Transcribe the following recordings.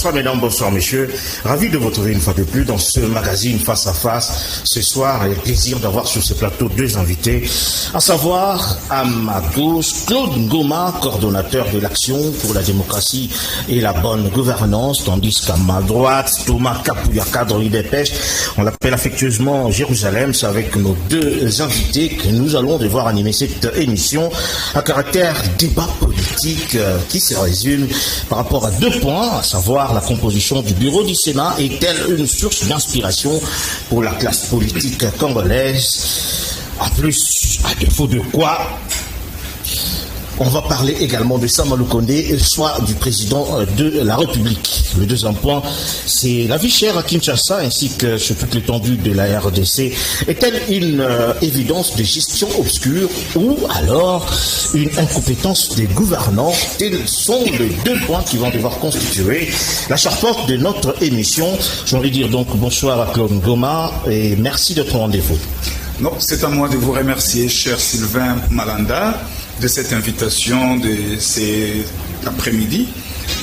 Bonsoir mesdames, bonsoir messieurs. Ravi de vous retrouver une fois de plus dans ce magazine Face à Face. Ce soir, il y a le plaisir d'avoir sur ce plateau deux invités, à savoir à ma gauche Claude Ngoma, coordonnateur de l'Action pour la démocratie et la bonne gouvernance, tandis qu'à ma droite, Thomas Kapouya, cadre IDPES, on l'appelle affectueusement Jérusalem. C'est avec nos deux invités que nous allons devoir animer cette émission à caractère débat politique qui se résume par rapport à deux points, à savoir la composition du bureau du Sénat est-elle une source d'inspiration pour la classe politique congolaise? En plus, à défaut de quoi, on va parler également de Samuel Kondé, soit du président de la République. Le deuxième point, c'est la vie chère à Kinshasa ainsi que sur toute l'étendue de la RDC. Est-elle une évidence de gestion obscure ou alors une incompétence des gouvernants? Tels sont les deux points qui vont devoir constituer la charpente de notre émission. Je voudrais dire donc bonsoir à Claude Ngoma et merci de ton rendez-vous. Non, c'est à moi de vous remercier, cher Sylvain Malanda, de cette invitation de cet après-midi.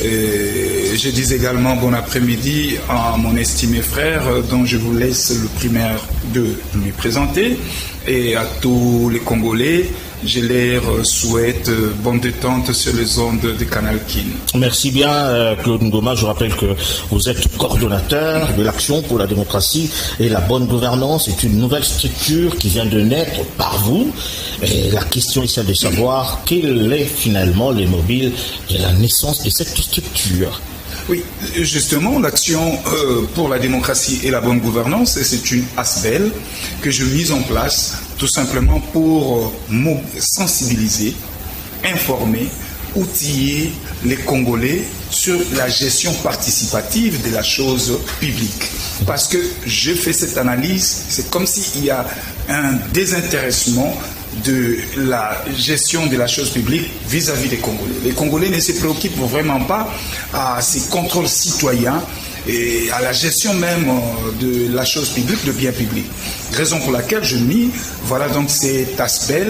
Et je dis également bon après-midi à mon estimé frère dont je vous laisse le primaire de lui présenter, et à tous les Congolais. Je leur souhaite bonne détente sur les ondes de Canal Kin. Merci bien Claude Ngoma. Je rappelle que vous êtes coordonnateur de l'Action pour la démocratie et la bonne gouvernance. C'est une nouvelle structure qui vient de naître par vous. Et la question est celle de savoir quel est finalement le mobile de la naissance de cette structure. Oui, justement, l'Action pour la démocratie et la bonne gouvernance, c'est une ASBEL que je mise en place tout simplement pour sensibiliser, informer, outiller les Congolais sur la gestion participative de la chose publique. Parce que je fais cette analyse, c'est comme s'il y a un désintéressement de la gestion de la chose publique vis-à-vis des Congolais. Les Congolais ne se préoccupent vraiment pas à ces contrôles citoyens et à la gestion même de la chose publique, de biens publics. Raison pour laquelle je mis, voilà donc cet aspect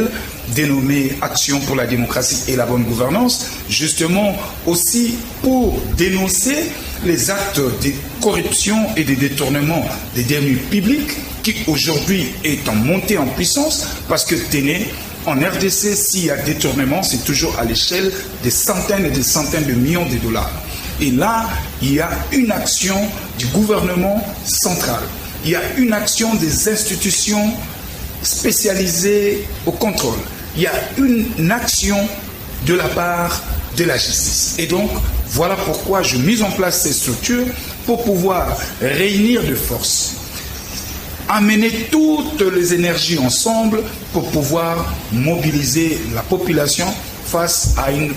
dénommé Action pour la démocratie et la bonne gouvernance, justement aussi pour dénoncer les actes de corruption et de détournement des deniers publics qui aujourd'hui est en montée en puissance, parce que tenez, en RDC, s'il y a détournement, c'est toujours à l'échelle des centaines et des centaines de millions de dollars. Et là, il y a une action du gouvernement central. Il y a une action des institutions spécialisées au contrôle. Il y a une action de la part de la justice. Et donc, voilà pourquoi je mise en place ces structures pour pouvoir réunir de force, amener toutes les énergies ensemble pour pouvoir mobiliser la population face à une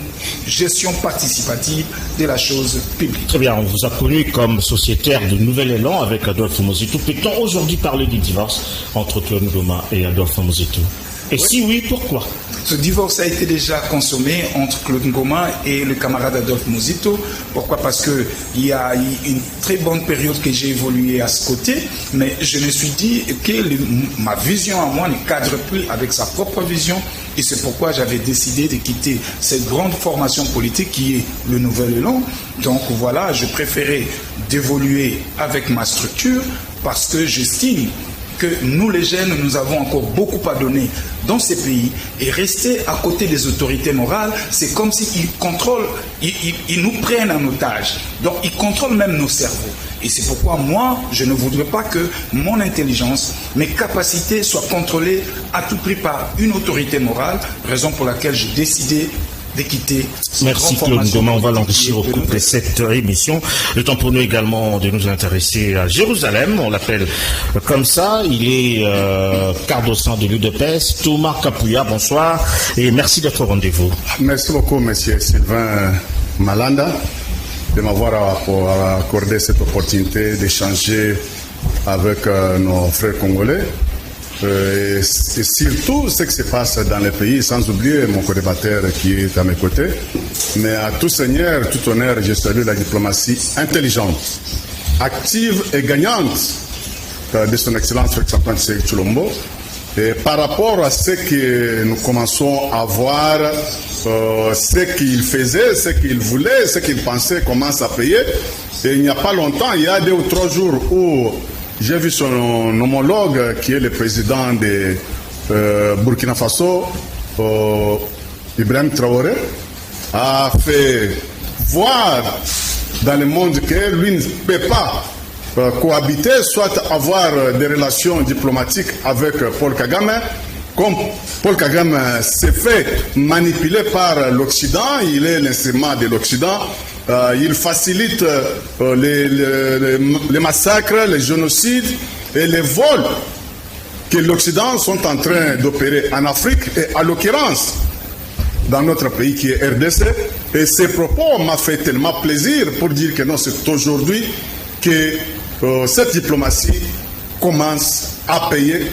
gestion participative de la chose publique. Très bien, on vous a connu comme sociétaire de Nouvel Élan avec Adolphe Mozitou. Peut-on aujourd'hui parler du divorce entre Claude Ngoma et Adolphe Mozitou? Et oui. Si oui, pourquoi? Ce divorce a été déjà consommé entre Claude Ngoma et le camarade Adolphe Mozitou. Pourquoi? Parce qu'il y a une très bonne période que j'ai évolué à ce côté, mais je me suis dit que ma vision à moi ne cadre plus avec sa propre vision, et c'est pourquoi j'avais décidé de quitter cette grande formation politique qui est le Nouvel Élan. Donc voilà, je préférais d'évoluer avec ma structure parce que j'estime que nous les jeunes, nous avons encore beaucoup à donner dans ces pays, et rester à côté des autorités morales, c'est comme s'ils contrôlent, ils nous prennent en otage. Donc ils contrôlent même nos cerveaux. Et c'est pourquoi moi, je ne voudrais pas que mon intelligence, mes capacités soient contrôlées à tout prix par une autorité morale, raison pour laquelle j'ai décidé de quitter. Merci Claude Ngoma, on va l'enrichir au cours de cette émission. Le temps pour nous également de nous intéresser à Jérusalem, on l'appelle comme ça. Il est cadre au sein de l'UDPES. Thomas Kapouya, bonsoir et merci d'être au rendez-vous. Merci beaucoup monsieur Sylvain Malanda de m'avoir accordé cette opportunité d'échanger avec nos frères congolais. Et surtout ce qui se passe dans le pays, sans oublier mon co-débatteur qui est à mes côtés. Mais à tout seigneur, tout honneur, je salue la diplomatie intelligente, active et gagnante de son Excellence Félix Antoine Tshisekedi Tshilombo. Et par rapport à ce que nous commençons à voir, ce qu'il faisait, ce qu'il voulait, ce qu'il pensait commence à payer. Et il n'y a pas longtemps, il y a 2 ou 3 jours où j'ai vu son homologue, qui est le président de Burkina Faso, Ibrahim Traoré, a fait voir dans le monde que lui ne peut pas cohabiter, soit avoir des relations diplomatiques avec Paul Kagame. Comme Paul Kagame s'est fait manipuler par l'Occident, il est l'instrument de l'Occident, il facilite les massacres, les génocides et les vols que l'Occident sont en train d'opérer en Afrique et à l'occurrence dans notre pays qui est RDC. Et ces propos m'ont fait tellement plaisir pour dire que non, c'est aujourd'hui que cette diplomatie commence à payer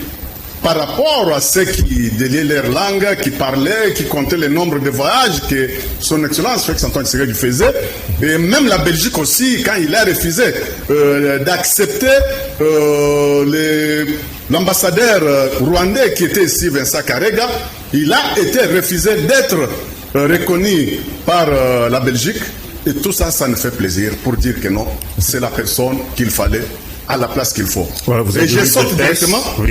par rapport à ceux qui déliaient leur langue, qui parlaient, qui comptaient le nombre de voyages que son Excellence Félix Antoine Tshisekedi faisait. Et même la Belgique aussi, quand il a refusé d'accepter l'ambassadeur rwandais qui était ici, Vincent Karega, il a été refusé d'être reconnu par la Belgique. Et tout ça, ça nous fait plaisir pour dire que non, c'est la personne qu'il fallait à la place qu'il faut. Ouais, et je saute directement pour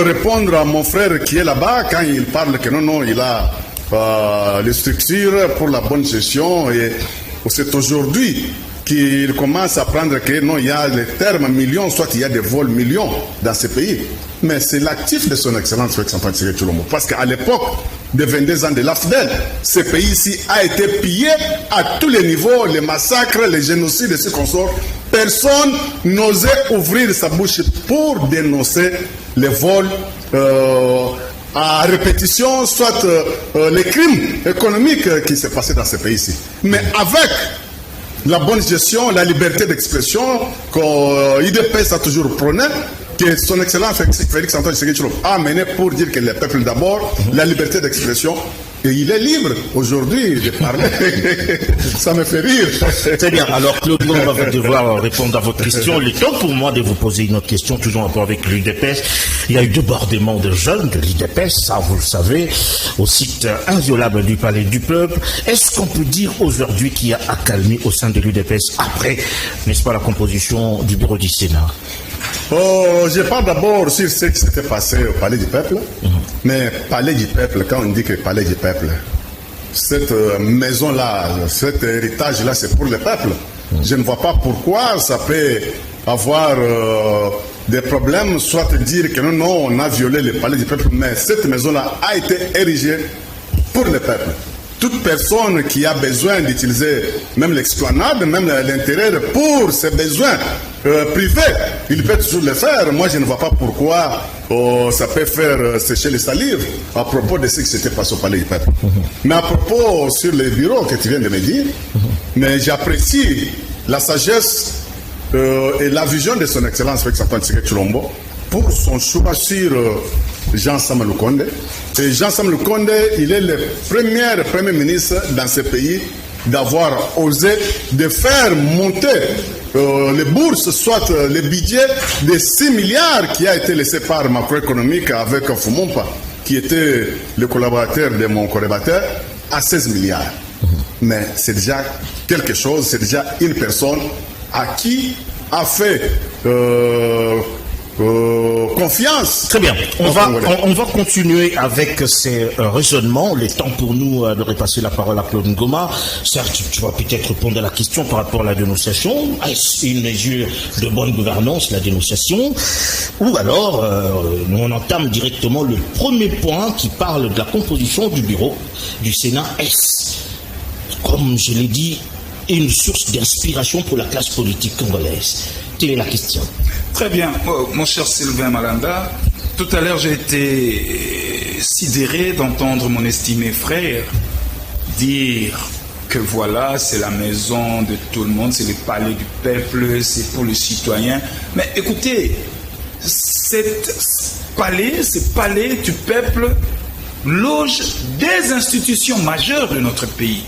répondre à mon frère qui est là-bas quand il parle que non, il a les structures pour la bonne gestion et c'est aujourd'hui qu'il commence à prendre que non, il y a les termes millions, soit il y a des vols millions dans ces pays. Mais c'est l'actif de son Excellence Félix Antoine Tshisekedi Tshilombo. Parce qu'à l'époque de 22 ans de l'AFDEL, ce pays-ci a été pillé à tous les niveaux, les massacres, les génocides et ce qu'on sort. Personne n'osait ouvrir sa bouche pour dénoncer les vols à répétition, soit les crimes économiques qui se passaient dans ce pays-ci. Mais avec la bonne gestion, la liberté d'expression que l'IDPS a toujours prôné, que son Excellence Félix Antoine Tshisekedi Tshilombo a mené pour dire que le peuple d'abord, la liberté d'expression, et il est libre aujourd'hui de parler. Ça me fait rire. Très bien. Alors Claude, on va devoir répondre à votre question. Il est temps pour moi de vous poser une autre question, toujours en rapport avec l'UDPS. Il y a eu débordement de jeunes de l'UDPS, ça vous le savez, au site inviolable du Palais du Peuple. Est-ce qu'on peut dire aujourd'hui qu'il y a accalmie au sein de l'UDPS après, n'est-ce pas, la composition du bureau du Sénat? Je parle d'abord sur ce qui s'était passé au Palais du Peuple. Mais Palais du Peuple, quand on dit que Palais du Peuple, cette maison-là, cet héritage-là, c'est pour le peuple. Je ne vois pas pourquoi ça peut avoir des problèmes, soit dire que non, on a violé le Palais du Peuple, mais cette maison-là a été érigée pour le peuple. Toute personne qui a besoin d'utiliser même l'esplanade, même l'intérieur pour ses besoins privés, il peut toujours le faire. Moi, je ne vois pas pourquoi ça peut faire sécher les salives à propos de ce qui s'était passé au Palais du Peuple. Mais à propos sur les bureaux que tu viens de me dire, mais j'apprécie la sagesse et la vision de son Excellence Félix Antoine Tshisekedi Tshilombo pour son choix sur Jean Sama Lukonde. Et Jean Sama Lukonde, il est le premier ministre dans ce pays d'avoir osé de faire monter les bourses, soit le budget de 6 milliards qui a été laissé par macroéconomique avec Fumumpa, qui était le collaborateur de mon collaborateur, à 16 milliards. Mais c'est déjà quelque chose, c'est déjà une personne à qui a fait confiance. Très bien. On va continuer avec ces raisonnements. Le temps pour nous de repasser la parole à Claude Ngoma. Certes, tu vas peut-être répondre à la question par rapport à la dénonciation. Est-ce une mesure de bonne gouvernance, la dénonciation? Ou alors, on entame directement le premier point qui parle de la composition du bureau du Sénat. Est-ce, comme je l'ai dit, une source d'inspiration pour la classe politique congolaise? Telle est la question. Très bien. Mon cher Sylvain Malanda, tout à l'heure j'ai été sidéré d'entendre mon estimé frère dire que voilà, c'est la maison de tout le monde, c'est le palais du peuple, c'est pour le citoyen. Mais écoutez, ce palais du peuple loge des institutions majeures de notre pays.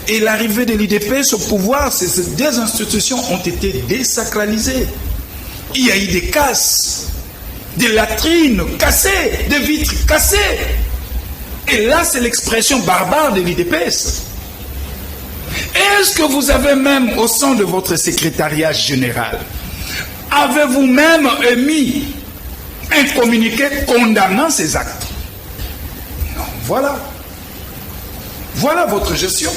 Et l'arrivée de l'IDPS au pouvoir, ces deux institutions ont été désacralisées. Il y a eu des casses. des latrines cassées, des vitres cassées. Et là, c'est l'expression barbare de l'IDPS. Est-ce que vous avez même, au sein de votre secrétariat général, avez-vous même émis un communiqué condamnant ces actes? Non, voilà. Voilà votre gestion.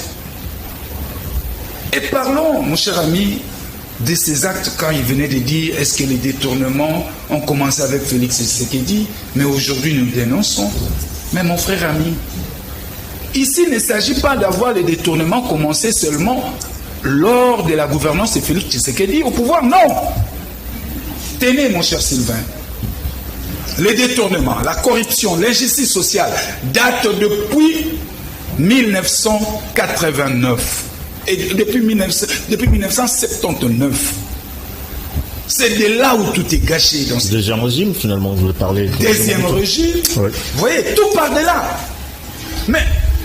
Et parlons, mon cher ami, de ces actes quand il venait de dire est-ce que les détournements ont commencé avec Félix Tshisekedi, mais aujourd'hui nous dénonçons. Mais mon frère ami, ici il ne s'agit pas d'avoir les détournements commencés seulement lors de la gouvernance de Félix Tshisekedi au pouvoir, non. Tenez mon cher Sylvain, les détournements, la corruption, l'injustice sociale datent depuis 1989. Et depuis 1979. C'est de là où tout est gâché. Dans ce deuxième régime, finalement, vous voulez parler. Deuxième régime. Oui. Vous voyez, tout part de là. Mais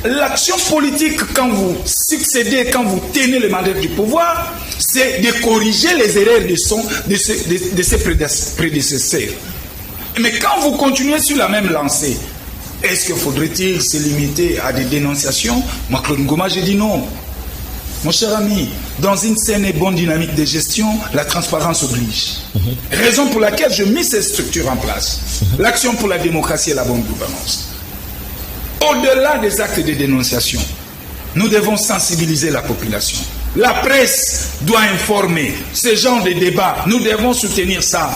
l'action politique, quand vous succédez, quand vous tenez le mandat du pouvoir, c'est de corriger les erreurs de ses prédécesseurs. Mais quand vous continuez sur la même lancée, est-ce qu'il faudrait-il se limiter à des dénonciations? Moi, Claude Ngoma, j'ai dit non. Mon cher ami, dans une saine et bonne dynamique de gestion, la transparence oblige. Raison pour laquelle je mets ces structures en place. L'action pour la démocratie et la bonne gouvernance. Au-delà des actes de dénonciation, nous devons sensibiliser la population. La presse doit informer. Ce genre de débat, nous devons soutenir ça.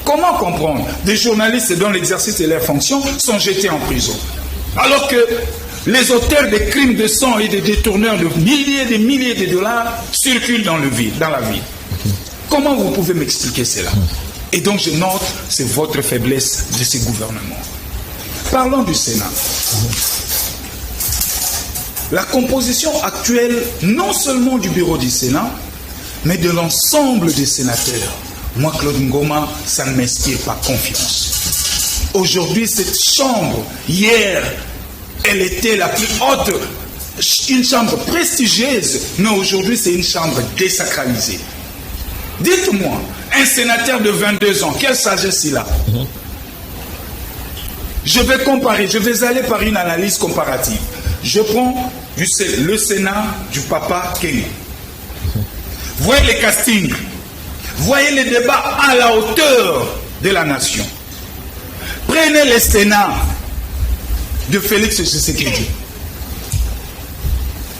Comment comprendre? Des journalistes dont l'exercice de leurs fonctions sont jetés en prison. Alors que les auteurs de crimes de sang et des détourneurs de milliers et des milliers de dollars circulent dans la ville. Comment vous pouvez m'expliquer cela? Et donc je note, c'est votre faiblesse de ces gouvernements. Parlons du Sénat. La composition actuelle, non seulement du bureau du Sénat, mais de l'ensemble des sénateurs. Moi, Claude Ngoma, ça ne m'inspire pas confiance. Aujourd'hui, cette chambre, hier, elle était la plus haute, une chambre prestigieuse, mais aujourd'hui c'est une chambre désacralisée. Dites-moi, un sénateur de 22 ans, quelle sagesse il a? Je vais comparer, je vais aller par une analyse comparative. Je prends le Sénat du papa Kenny. Voyez les castings, voyez les débats à la hauteur de la nation. Prenez le Sénat de Félix Tshisekedi.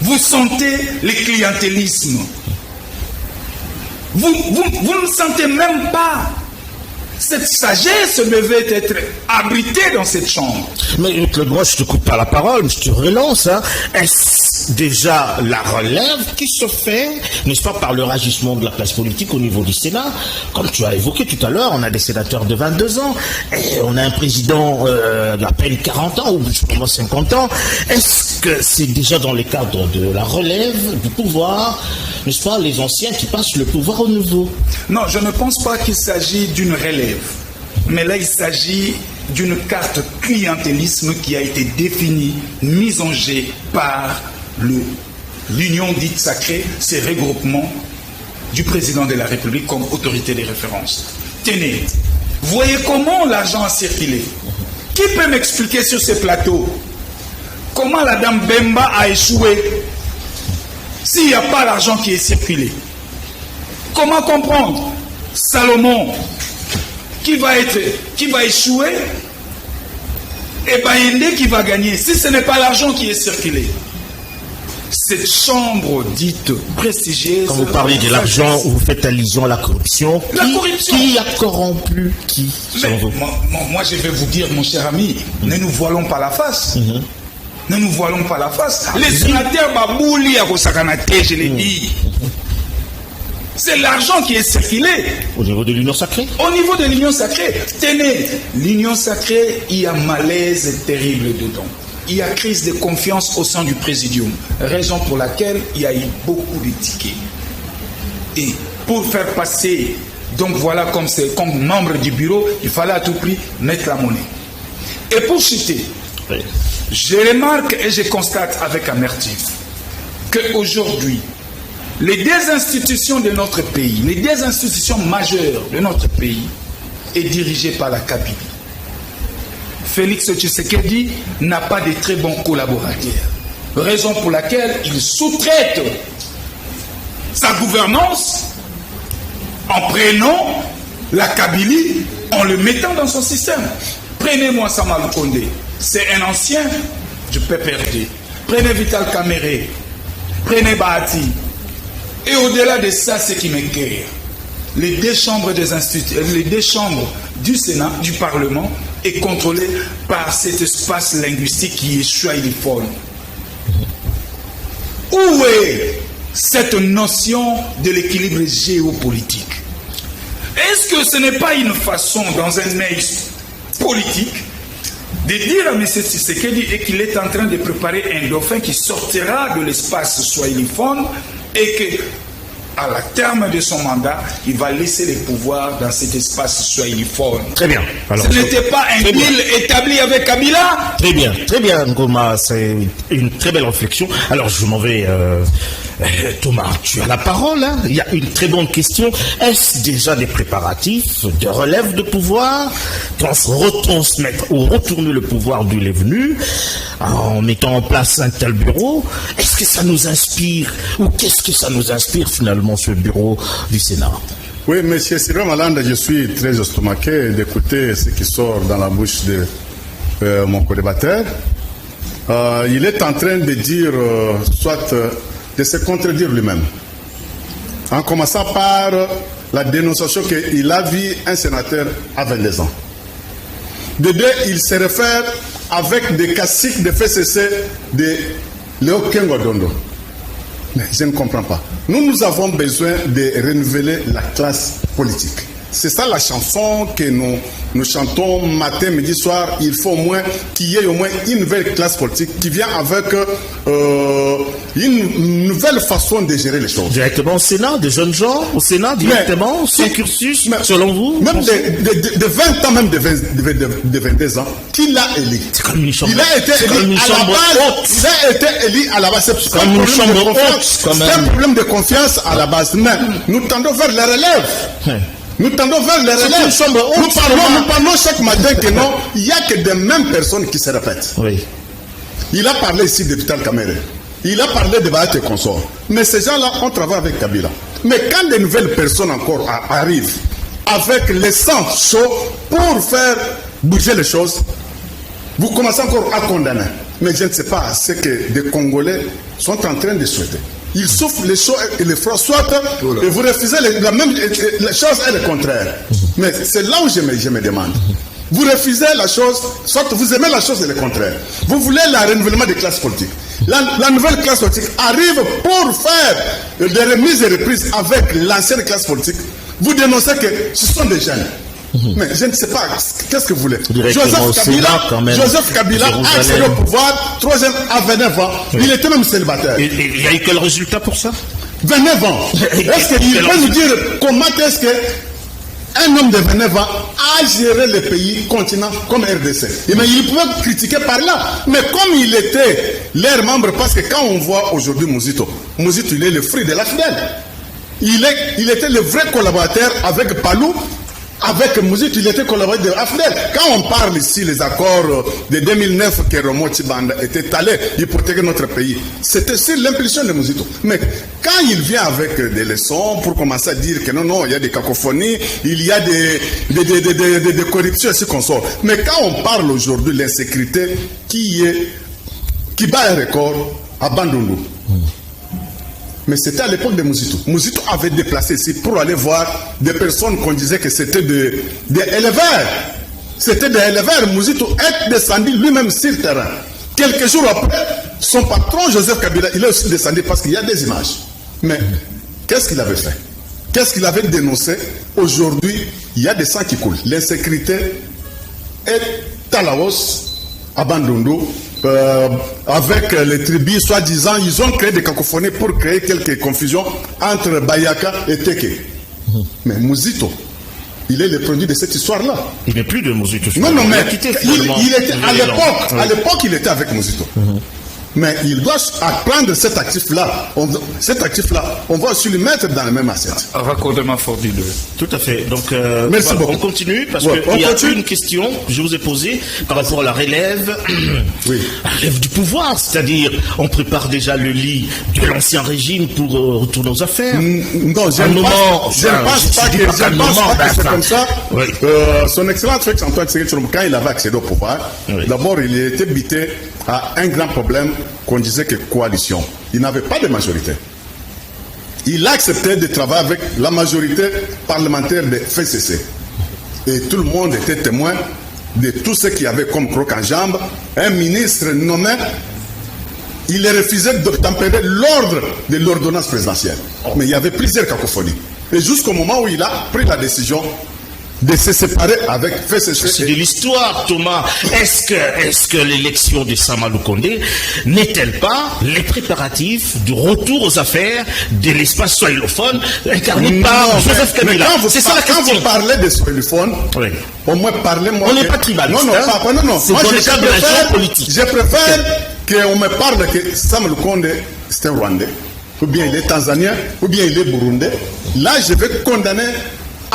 Vous sentez le clientélisme. Vous ne sentez même pas. Cette sagesse devait être abritée dans cette chambre. Mais Claude, moi je te coupe pas la parole, je te relance. Est-ce déjà la relève qui se fait, n'est-ce pas, par le ragissement de la classe politique au niveau du Sénat? Comme tu as évoqué tout à l'heure, on a des sénateurs de 22 ans, et on a un président d'à peine 40 ans, ou justement 50 ans. Est-ce que c'est déjà dans le cadre de la relève du pouvoir, n'est-ce pas, les anciens qui passent le pouvoir au nouveau? Non, je ne pense pas qu'il s'agit d'une relève. Mais là, il s'agit d'une carte clientélisme qui a été définie, mise en jeu par l'union dite sacrée, ces regroupements du président de la République comme autorité de référence. Tenez, voyez comment l'argent a circulé. Qui peut m'expliquer sur ces plateaux comment la dame Bemba a échoué s'il n'y a pas l'argent qui est circulé? Comment comprendre Salomon qui va échouer et Bayende qui va gagner si ce n'est pas l'argent qui est circulé? Cette chambre dite prestigieuse. Quand vous parlez de l'argent, vous faites allusion à la corruption. Qui a corrompu qui? Moi, je vais vous dire, mon cher ami, ne nous voilons pas la face. Ne nous voilons pas la face. Les sénateurs Babouli à Rosakanate, je l'ai dit. C'est l'argent qui est circulé. Au niveau de l'union sacrée? Au niveau de l'union sacrée. Tenez, l'union sacrée, il y a malaise terrible dedans. Il y a crise de confiance au sein du présidium. Raison pour laquelle il y a eu beaucoup de tickets. Et pour faire passer, donc voilà, comme membre du bureau, il fallait à tout prix mettre la monnaie. Et pour chuter, je remarque et je constate avec amertume qu'aujourd'hui, les deux institutions de notre pays, les deux institutions majeures de notre pays, est dirigé par la Kabylie. Félix Tshisekedi n'a pas de très bons collaborateurs. Raison pour laquelle il sous-traite sa gouvernance en prenant la Kabylie, en le mettant dans son système. Prenez Mwassa Malukonde, c'est un ancien du PPRD. Prenez Vital Kamerhe, prenez Bahati. Et au-delà de ça, ce qui m'écœure, les deux chambres du Sénat, du Parlement, est contrôlée par cet espace linguistique qui est choyliforme. Où est cette notion de l'équilibre géopolitique? Est-ce que ce n'est pas une façon, dans un œil politique, de dire à M. Tshisekedi qu'il est en train de préparer un dauphin qui sortira de l'espace swahiliphone et que, à la terme de son mandat, il va laisser les pouvoirs dans cet espace swahiliphone. Très bien. Alors, ce n'était pas un deal établi avec Kabila? Très bien, Ngoma, c'est une très belle réflexion. Alors, je m'en vais, Thomas, tu as la parole, hein. Il y a une très bonne question. Est-ce déjà des préparatifs de relève de pouvoir, retransmettre ou retourner le pouvoir d'où il est venu, en mettant en place un tel bureau? Est-ce que ça nous inspire, ou qu'est-ce que ça nous inspire finalement, ce bureau du Sénat? Oui, monsieur Sylvain Malanda, je suis très estomaqué d'écouter ce qui sort dans la bouche de mon co-débatteur. Il est en train de dire, de se contredire lui-même. En commençant par la dénonciation qu'il a vu un sénateur à 22 ans. De deux, il se réfère avec des classiques de FCC de Léo Kengodondo. Mais je ne comprends pas. Nous avons besoin de renouveler la classe politique. C'est ça la chanson que nous chantons matin, midi, soir. Il faut au moins qu'il y ait au moins une nouvelle classe politique qui vient avec une nouvelle façon de gérer les choses. Directement au Sénat, des jeunes gens au Sénat, directement, sans cursus, selon vous? Même de 20 ans, même de 22 ans, qui l'a élu? C'est comme une chambre. Il a été élu à la base. Il a été élu à la base. C'est comme une chambre haute. C'est un problème de confiance à la base. Mais nous tendons vers la relève. Nous tendons vers les relèves. Nous parlons chaque matin que non, il n'y a que des mêmes personnes qui se répètent. Oui. Il a parlé ici de Vital Kamerhe. Il a parlé de Bahati et consorts. Mais ces gens-là, on travaille avec Kabila. Mais quand de nouvelles personnes encore arrivent avec le sang chaud pour faire bouger les choses, vous commencez encore à condamner. Mais je ne sais pas ce que des Congolais sont en train de souhaiter. Ils souffrent les chaud et les froid, soit et vous refusez la même chose et le contraire. Mais c'est là où je me demande. Vous refusez la chose, soit vous aimez la chose et le contraire. Vous voulez le renouvellement des classes politiques. La nouvelle classe politique arrive pour faire des remises et reprises avec l'ancienne classe politique. Vous dénoncez que ce sont des jeunes. Mais je ne sais pas, qu'est-ce que vous voulez? Joseph Kabila a accédé au pouvoir, troisième à 29 ans. Oui. Il était même célibataire. Il y a eu quel résultat pour ça? 29 ans. Est-ce qu'il peut nous dire comment est-ce qu'un homme de 29 ans a géré le pays, continent comme RDC? Et bien, il pouvait critiquer par là. Mais comme il était leur membre, parce que quand on voit aujourd'hui Mouzito, il est le fruit de la FDL. Il était le vrai collaborateur avec Palou. Avec Mouzito, il était collaborateur de AFDEL. Quand on parle ici les accords de 2009 que Romo Tshibanda était allé hypothéquer notre pays, c'était sur l'impulsion de Mouzito. Mais quand il vient avec des leçons pour commencer à dire que non, il y a des cacophonies, il y a des corruptions ainsi qu'on sort. Mais quand on parle aujourd'hui de l'insécurité qui bat un record à Bandundu. Mais c'était à l'époque de Mouzito. Mouzito avait déplacé ici pour aller voir des personnes qu'on disait que c'était des éleveurs. C'était des éleveurs. Mouzito est descendu lui-même sur le terrain. Quelques jours après, son patron, Joseph Kabila, il est aussi descendu parce qu'il y a des images. Mais qu'est-ce qu'il avait fait? Qu'est-ce qu'il avait dénoncé? Aujourd'hui, il y a des sangs qui coulent. L'insécurité est à la hausse à Bandundu. Avec les tribus, soi-disant, ils ont créé des cacophonies pour créer quelques confusions entre Bayaka et Teke. Mais Mouzito, il est le produit de cette histoire-là. Il n'est plus de Mouzito. Non, mais il était à l'époque, il était avec Mouzito. Mais il doit apprendre cet actif-là. On va aussi le mettre dans la même assiette. Raccordement frauduleux. Tout à fait. Donc, merci beaucoup. On continue parce qu'il y a une question que je vous ai posée par rapport à la relève, oui. La relève du pouvoir. C'est-à-dire, on prépare déjà le lit de l'ancien régime pour retourner aux affaires. Non, je ne pense pas que c'est comme ça. Oui. Son Excellence Félix Antoine Tshisekedi Tshilombo, quand il avait accédé au pouvoir, oui. D'abord, il était bité à un grand problème qu'on disait que coalition. Il n'avait pas de majorité. Il acceptait de travailler avec la majorité parlementaire de FCC. Et tout le monde était témoin de tout ce qu'il y avait comme croc en jambe. Un ministre nommé, il refusait d'obtempérer l'ordre de l'ordonnance présidentielle. Mais il y avait plusieurs cacophonies. Et jusqu'au moment où il a pris la décision de se séparer avec FCC. C'est de l'histoire, Thomas. Est-ce que l'élection de Sama Lukonde n'est-elle pas les préparatifs du retour aux affaires de l'espace swahilophone incarné par Joseph Kabila? C'est ça la question. Quand vous parlez de swahilophone, oui. Au moins parlez-moi. On n'est pas tribaliste. Non. C'est dans le cadre de la géopolitique. Je préfère qu'on me parle que Sama Lukonde, c'est un Rwandais, ou bien il est Tanzanien, ou bien il est Burundais. Là, je vais condamner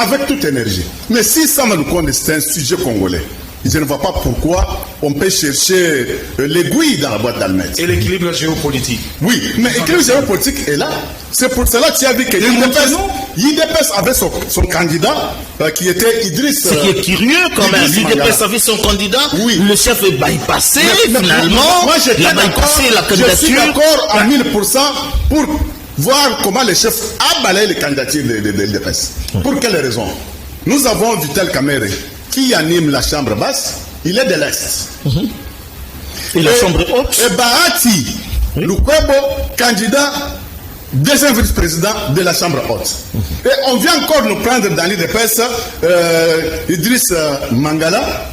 avec toute énergie. Mais si Sama Lukonde c'est un sujet congolais, je ne vois pas pourquoi on peut chercher l'aiguille dans la boîte d'allumettes. Et l'équilibre géopolitique. Oui, mais l'équilibre géopolitique est là. C'est pour cela que tu as dit que l'IDPS avait son candidat qui était Idriss. Ce qui est curieux quand même, l'IDPS avait son candidat, oui. Le chef est bypassé finalement. Moi, il a bypassé la candidature. Je suis d'accord à 1000% pour voir comment le chef a balayé les candidatures de l'IDPS. Pour quelle raison? Nous avons Vital Kamerhe qui anime la chambre basse, il est de l'Est. Et la chambre haute? Et Bahati Lukwebo, candidat deuxième vice-président de la chambre haute. Et on vient encore nous prendre dans l'IDPS Idriss Mangala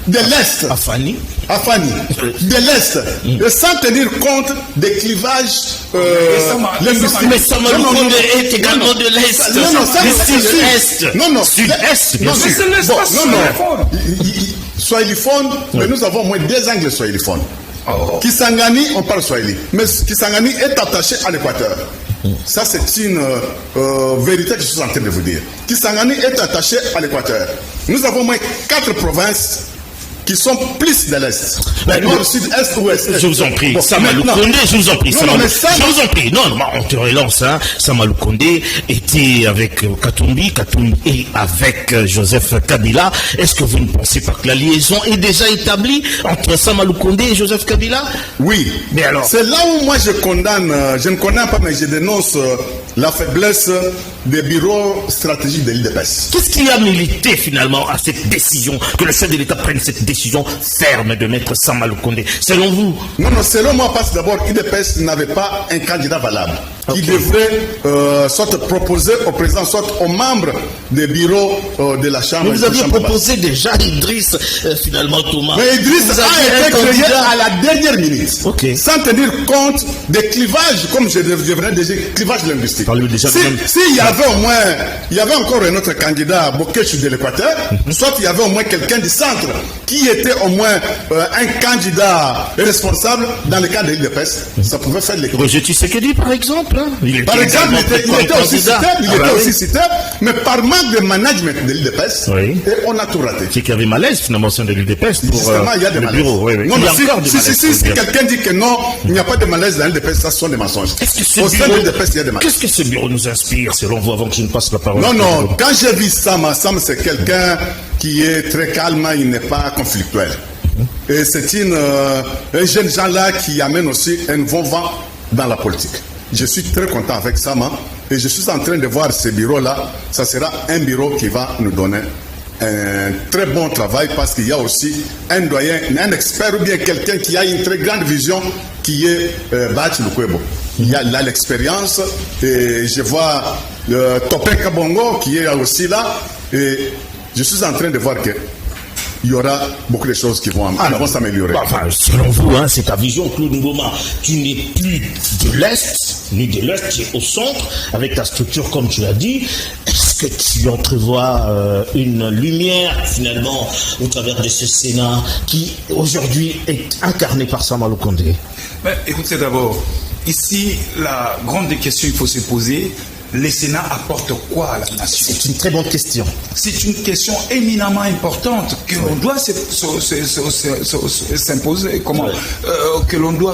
de l'Est. Afani, de l'Est, sans tenir compte des clivages linguistiques. Mais Sama Lukonde est également de l'Est. Non, Sud-Est, bien sûr. C'est l'espace swahiliphone, mais nous avons au moins 2 angles swahiliphones. Kisangani, on parle swahili, mais Kisangani est attaché à l'Équateur. Ça, c'est une vérité que je suis en train de vous dire. Kisangani est attaché à l'Équateur. Nous avons au moins 4 provinces qui sont plus de l'Est. Nord, Sud, Est, Ouest. Je vous en prie, Sama Lukonde, je vous en prie. Je vous en prie. Non, on te relance. Sama Lukonde était avec Katumbi et avec Joseph Kabila. Est-ce que vous ne pensez pas que la liaison est déjà établie entre Sama Lukonde et Joseph Kabila? Oui. Mais alors? C'est là où moi je ne condamne pas, mais je dénonce la faiblesse des bureaux stratégiques de l'IDPS. Qu'est-ce qui a milité finalement à cette décision, que le chef de l'État prenne cette décision ferme de mettre Sama Lukonde, selon vous? Non, selon moi, parce que d'abord, l'IDPS n'avait pas un candidat valable. Qui devrait soit proposer au président, soit aux membres des bureaux de la Chambre. Mais vous aviez proposé déjà Idriss, finalement, Thomas. Mais Idriss a été créé à la dernière minute. Sans tenir compte des clivages, comme je devrais dire, clivages linguistiques. S'il y avait au moins, il y avait encore un autre candidat, Bokesh de l'Équateur, soit il y avait au moins quelqu'un du centre qui était au moins un candidat responsable dans le cas de l'IDPS, ça pouvait faire les Roger Tshisekedi, par exemple. Par exemple, il était aussi cité, mais par manque de management de l'IDPS, et on a tout raté. C'est qu'il y avait malaise finalement au sein de l'IDPS pour il y a des malaises. Bureau. Non, si quelqu'un dit que non, il n'y a pas de malaise dans l'IDPS, ça sont des mensonges. Au sein de l'IDPS, il y a des malaises. Qu'est-ce que ce bureau nous inspire, selon vous, avant que je ne passe la parole? Non, quand j'ai vu Sama, c'est quelqu'un qui est très calme, il n'est pas conflictuel. Et c'est un jeune gens là qui amène aussi un bon vent dans la politique. Je suis très content avec Sama et je suis en train de voir ce bureau-là. Ça sera un bureau qui va nous donner un très bon travail parce qu'il y a aussi un doyen, un expert ou bien quelqu'un qui a une très grande vision qui est Bahati Lukwebo. Il a l'expérience et je vois Topin Kabongo qui est aussi là et je suis en train de voir que il y aura beaucoup de choses qui vont s'améliorer. Enfin, selon vous, c'est ta vision, Claude Ngoma. Tu n'es plus de l'Est, ni de l'Est, tu es au centre, avec ta structure, comme tu l'as dit. Est-ce que tu entrevois une lumière, finalement, au travers de ce Sénat qui, aujourd'hui, est incarné par Sama Lukonde? Mais écoutez d'abord, ici, la grande question qu'il faut se poser, le Sénat apporte quoi à la nation? C'est une très bonne question. C'est une question éminemment importante que l'on doit s'imposer, que l'on doit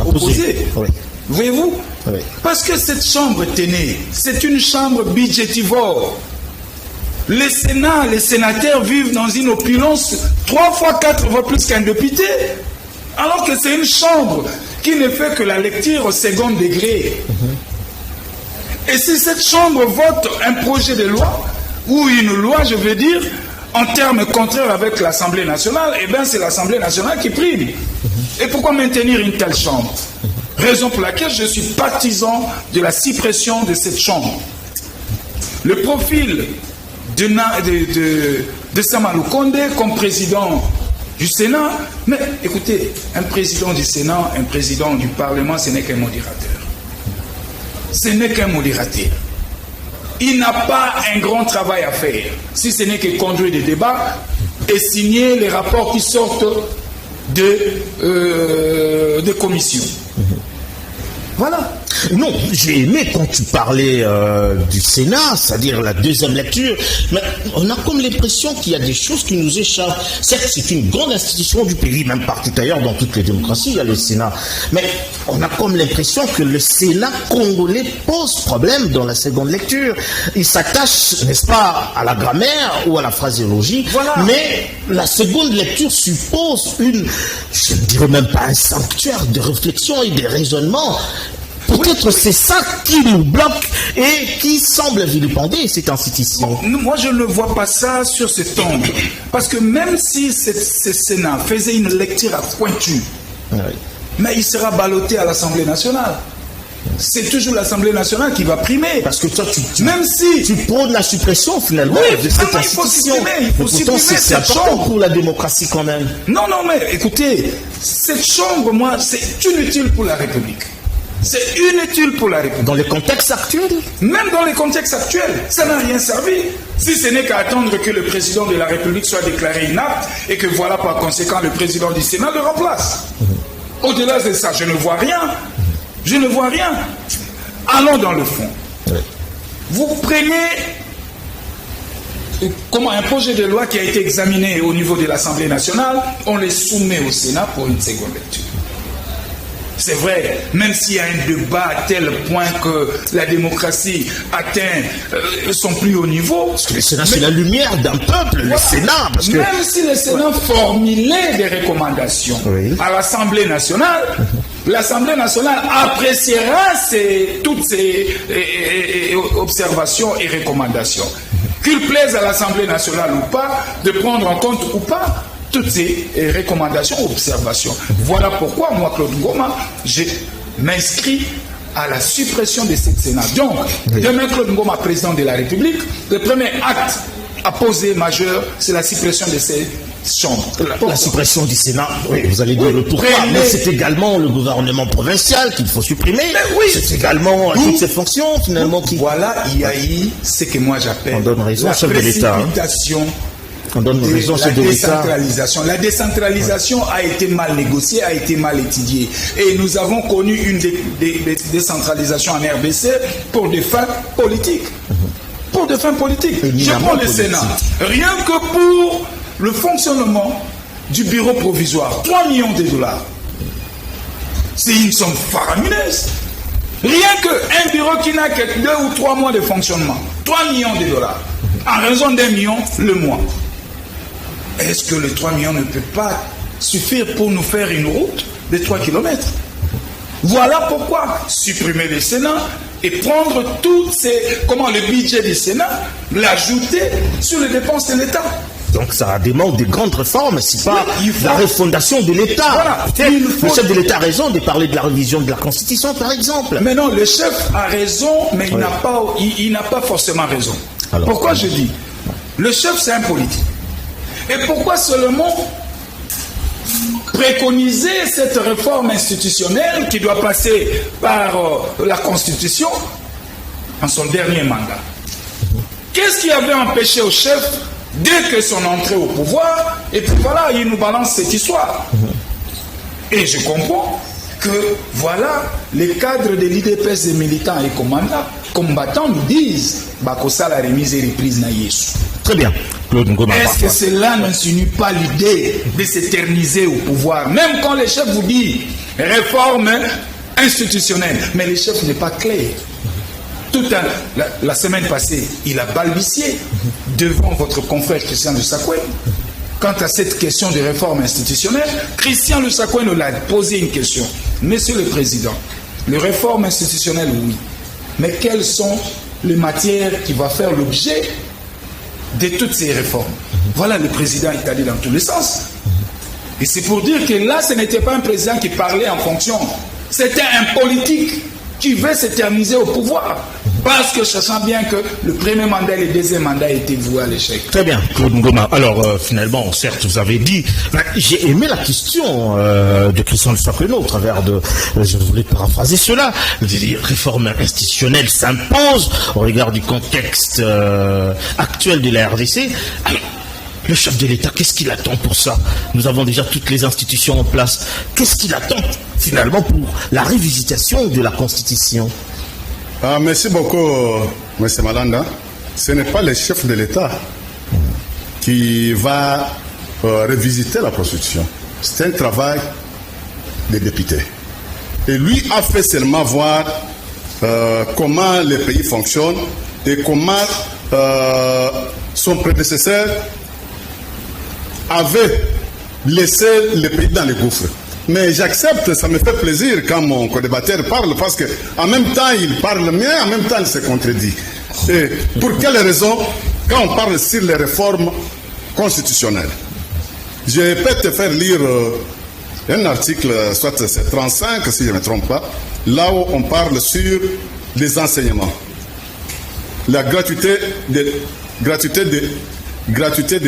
opposer. Oui. Voyez-vous? Oui. Parce que cette chambre tenue, c'est une chambre budgétivore. Le Sénat, les sénateurs vivent dans une opulence 3 fois 4 fois plus qu'un député. Alors que c'est une chambre qui ne fait que la lecture au second degré. Et si cette chambre vote un projet de loi, ou une loi, je veux dire, en termes contraires avec l'Assemblée nationale, eh bien c'est l'Assemblée nationale qui prime. Et pourquoi maintenir une telle chambre? Raison pour laquelle je suis partisan de la suppression de cette chambre. Le profil de Sama Lukonde comme président du Sénat, mais écoutez, un président du Sénat, un président du Parlement, ce n'est qu'un modérateur. Ce n'est qu'un modérateur. Il n'a pas un grand travail à faire, si ce n'est que conduire des débats et signer les rapports qui sortent de commissions. Voilà. Non, j'ai aimé quand tu parlais du Sénat, c'est-à-dire la deuxième lecture, mais on a comme l'impression qu'il y a des choses qui nous échappent. Certes, c'est une grande institution du pays, même partout ailleurs, dans toutes les démocraties, il y a le Sénat. Mais on a comme l'impression que le Sénat congolais pose problème dans la seconde lecture. Il s'attache, n'est-ce pas, à la grammaire ou à la phraséologie, voilà. Mais la seconde lecture suppose je ne dirais même pas un sanctuaire de réflexion et de raisonnement. Peut-être c'est ça qui nous bloque et qui semble vilipender cette institution. Moi, je ne vois pas ça sur cet angle. Parce que même si ce Sénat faisait une lecture à pointu, mais il sera ballotté à l'Assemblée nationale. C'est toujours l'Assemblée nationale qui va primer. Parce que toi, même si tu prônes la suppression finalement de cette institution. Il faut supprimer c'est important pour la démocratie quand même. Non, mais écoutez, cette chambre, moi, c'est inutile pour la République. C'est inutile pour la République. Dans le contexte actuel? Même dans les contextes actuels, ça n'a rien servi. Si ce n'est qu'à attendre que le président de la République soit déclaré inapte et que voilà par conséquent le président du Sénat le remplace. Au-delà de ça, je ne vois rien. Je ne vois rien. Allons dans le fond. Vous prenez un projet de loi qui a été examiné au niveau de l'Assemblée nationale, on le soumet au Sénat pour une seconde lecture. C'est vrai, même s'il y a un débat à tel point que la démocratie atteint son plus haut niveau. Parce que le Sénat, c'est la lumière d'un peuple, le Sénat. Parce que... Même si le Sénat formulait des recommandations à l'Assemblée nationale, l'Assemblée nationale appréciera toutes ces observations et recommandations. Qu'il plaise à l'Assemblée nationale ou pas, de prendre en compte ou pas toutes ces recommandations, observations. Voilà pourquoi moi, Claude Ngoma, je m'inscris à la suppression de cette Sénat. Donc, demain, Claude Ngoma, président de la République, le premier acte à poser majeur, c'est la suppression de ces chambres. La suppression du Sénat, vous allez dire le pourquoi, mais c'est également le gouvernement provincial qu'il faut supprimer. C'est également toutes ces fonctions, finalement. Voilà, il y a eu ce que moi j'appelle la précipitation. On donne raison la décentralisation. La décentralisation a été mal négociée, a été mal étudiée. Et nous avons connu une décentralisation en RDC pour des fins politiques. Pour des fins politiques. Je prends le Sénat. Rien que pour le fonctionnement du bureau provisoire, 3 millions de dollars. C'est une somme faramineuse. Rien qu'un bureau qui n'a que 2 ou 3 mois de fonctionnement, 3 millions de dollars. En raison d'1 million le mois. Est-ce que les 3 millions ne peuvent pas suffire pour nous faire une route de 3 km? Voilà pourquoi supprimer le Sénat et prendre le budget du Sénat, l'ajouter sur les dépenses de l'État. Donc ça demande de grandes réformes, c'est pas la refondation de l'État. Voilà. Le chef de l'État a raison de parler de la révision de la Constitution, par exemple. Mais non, le chef a raison, mais il n'a pas forcément raison. Alors, pourquoi je dis? Le chef, c'est un politique. Et pourquoi seulement préconiser cette réforme institutionnelle qui doit passer par la Constitution en son dernier mandat? Qu'est-ce qui avait empêché au chef, dès que son entrée au pouvoir, et puis voilà, il nous balance cette histoire? Et je comprends que, voilà, les cadres de l'IDPS, des militants et combattants nous disent Bakosa la remise et reprise na Yesu. Très bien. Claude Ngoma. Est-ce que cela n'insinue pas l'idée de s'éterniser au pouvoir? Même quand les chefs vous disent réforme institutionnelle, mais le chef n'est pas clair. La semaine passée, il a balbutié devant votre confrère Christian Lusakwen. Quant à cette question de réforme institutionnelle, Christian Lusakwen nous a posé une question. Monsieur le Président, les réformes institutionnelles, oui. Mais quelles sont les matières qui vont faire l'objet de toutes ces réformes? Voilà, le président est allé dans tous les sens. Et c'est pour dire que là, ce n'était pas un président qui parlait en fonction. C'était un politique qui veut s'éterniser au pouvoir. Parce que sachant bien que le premier mandat et le deuxième mandat étaient voués à l'échec. Très bien, Claude Ngoma. Alors, finalement, certes, vous avez dit... j'ai aimé la question de Christian Lusakwen au travers de... je voulais paraphraser cela. Réforme institutionnelle s'impose au regard du contexte actuel de la RDC. Alors, le chef de l'État, qu'est-ce qu'il attend pour ça? Nous avons déjà toutes les institutions en place. Qu'est-ce qu'il attend, finalement, pour la révisitation de la Constitution? Merci beaucoup, M. Malanda. Ce n'est pas le chef de l'État qui va révisiter la Constitution. C'est un travail des députés. Et lui a fait seulement voir comment le pays fonctionne et comment son prédécesseur avait laissé le pays dans les gouffres. Mais j'accepte, ça me fait plaisir quand mon co-débatteur parle, parce qu'en même temps, il parle mieux, en même temps, il se contredit. Et pour quelle raison? Quand on parle sur les réformes constitutionnelles, je peux te faire lire un article, soit c'est 35, si je ne me trompe pas, là où on parle sur les enseignements. La gratuité des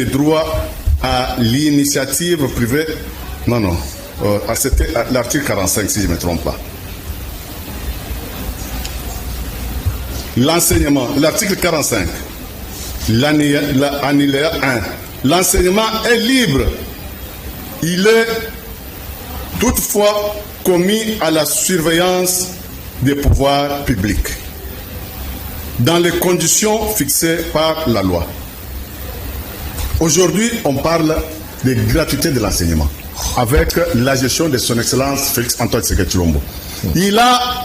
droits à l'initiative privée. Non. C'était l'article 45, si je ne me trompe pas. L'enseignement, l'article 45, l'annuaire 1. L'enseignement est libre. Il est toutefois commis à la surveillance des pouvoirs publics, dans les conditions fixées par la loi. Aujourd'hui, on parle de gratuité de l'enseignement, avec la gestion de son Excellence Félix Antoine Tshisekedi Tshilombo. Il a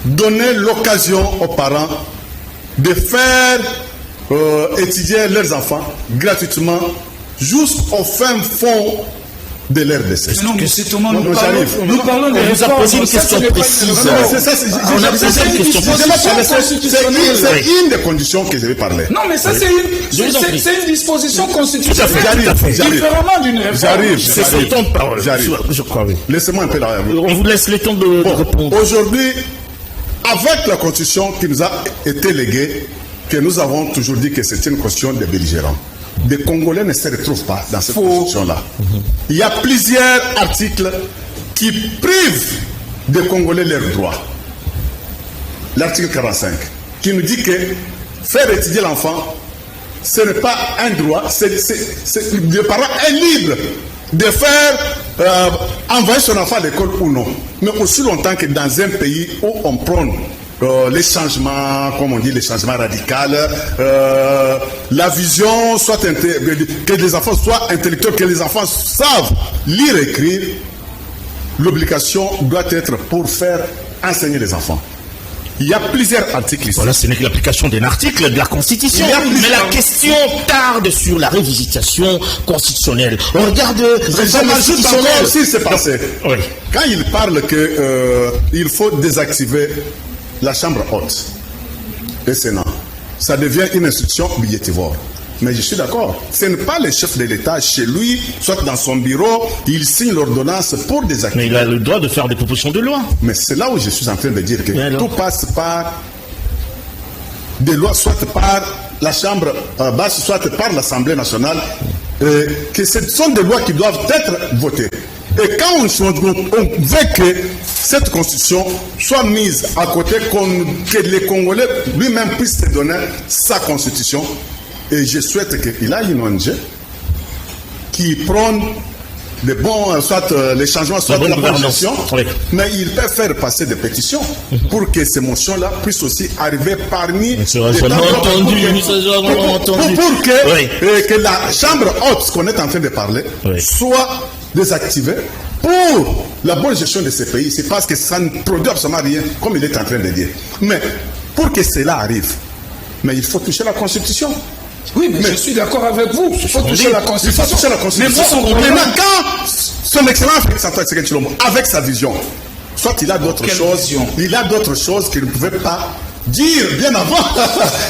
donné l'occasion aux parents de faire étudier leurs enfants gratuitement jusqu'au fin fond de leur décès. Non, mais c'est tout le monde. Nous parlons de vous a posé une question précise. On a posé une question précise. C'est une des conditions que je vais parler. Non, mais ça, c'est une disposition constitutionnelle. Différemment d'une réforme. C'est son temps de parole. Je crois, oui. Laissez-moi un peu la réponse. On vous laisse le temps de répondre. Aujourd'hui, avec la constitution qui nous a été léguée, que nous avons toujours dit que c'est une constitution des belligérants. Des Congolais ne se retrouvent pas dans cette constitution-là. Il y a plusieurs articles qui privent des Congolais leurs droits. L'article 45, qui nous dit que faire étudier l'enfant, ce n'est pas un droit, le parent est libre de faire envoyer son enfant à l'école ou non. Mais aussi longtemps que dans un pays où on prône les changements, comme on dit, les changements radicaux, la vision soit que les enfants soient intellectuels, que les enfants savent lire et écrire, l'obligation doit être pour faire enseigner les enfants. Il y a plusieurs articles ici. Voilà, ce n'est que l'application d'un article de la Constitution. Mais la question tarde sur la révisitation constitutionnelle. On regarde si c'est passé. Oui. Quand il parle qu'il faut désactiver la Chambre haute, le Sénat, ça devient une institution budgétivore. Mais je suis d'accord. Ce n'est pas le chef de l'État chez lui, soit dans son bureau, il signe l'ordonnance pour désactiver. Mais il a le droit de faire des propositions de loi. Mais c'est là où je suis en train de dire que tout passe par des lois, soit par la Chambre basse, soit par l'Assemblée nationale, que ce sont des lois qui doivent être votées. Et quand on veut que cette constitution soit mise à côté, que les Congolais lui-même puissent se donner sa constitution, et je souhaite qu'il y ait une ONG qui prône des bons, soit les changements, soit de la bonne gestion, oui. mais ils peuvent faire passer des pétitions pour que ces motions-là puissent aussi arriver parmi les pour que la chambre haute, ce qu'on est en train de parler, soit désactivée pour la bonne gestion de ces pays. C'est parce que ça ne produit absolument rien, comme il est en train de dire. Mais pour que cela arrive, mais il faut toucher la Constitution. Oui, mais je suis d'accord avec vous. Il faut toucher la Constitution. Il faut toucher la Constitution. Mais maintenant, quand son excellence Félix-Antoine Tshisekedi Tshilombo, avec sa vision, soit il a d'autres choses qu'il ne pouvait pas dire bien avant.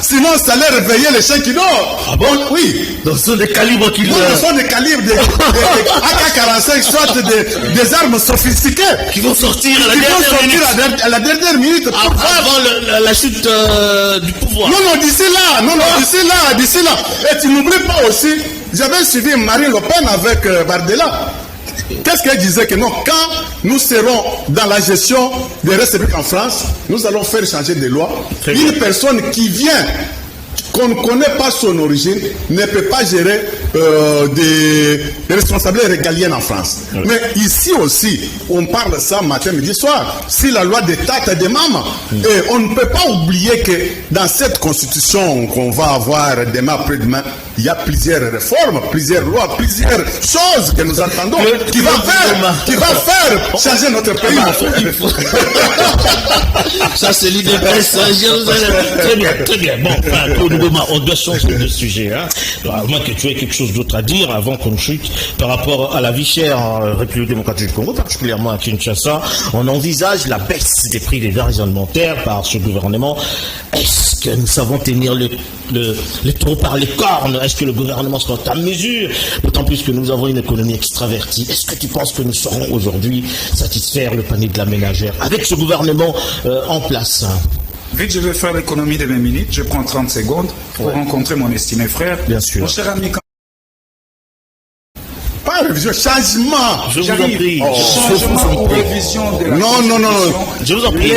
Sinon, ça allait réveiller les chiens qui dorment. Ah bon? Oui. Donc, ce sont des calibres qui ce sont des calibres de AK-45, soit des armes sophistiquées. qui vont sortir à la dernière minute. Avant la chute du pouvoir. Non, d'ici là. Et tu n'oublies pas aussi, j'avais suivi Marine Le Pen avec Bardella. Qu'est-ce qu'elle disait? Que non, quand nous serons dans la gestion des restes publics en France, nous allons faire changer des lois. Une personne qui vient, qu'on ne connaît pas son origine, ne peut pas gérer des responsabilités régaliennes en France. Oui. Mais ici aussi, on parle de ça matin, midi, soir. Si la loi des tates et des mamans, et on ne peut pas oublier que dans cette constitution qu'on va avoir demain après-demain, il y a plusieurs réformes, plusieurs lois, plusieurs choses que nous attendons qui va faire changer notre pays. Ça, c'est l'idée de Très bien. Bon, Claude Ngoma, on doit changer de sujet. À moins que tu aies quelque chose d'autre à dire avant qu'on chute par rapport à la vie chère en République démocratique du Congo, particulièrement à Kinshasa. On envisage la baisse des prix des denrées alimentaires par ce gouvernement. Est-ce que nous savons tenir les taureaux par les cornes? Est-ce que le gouvernement sera à mesure? D'autant plus que nous avons une économie extravertie. Est-ce que tu penses que nous saurons aujourd'hui satisfaire le panier de la ménagère avec ce gouvernement en place? Vite, je vais faire l'économie de mes minutes. Je prends 30 secondes pour rencontrer mon estimé frère. Bien sûr. Mon cher ami, pas révision, changement. Je vous en prie. Changement ou révision de la Non. Je vous en prie.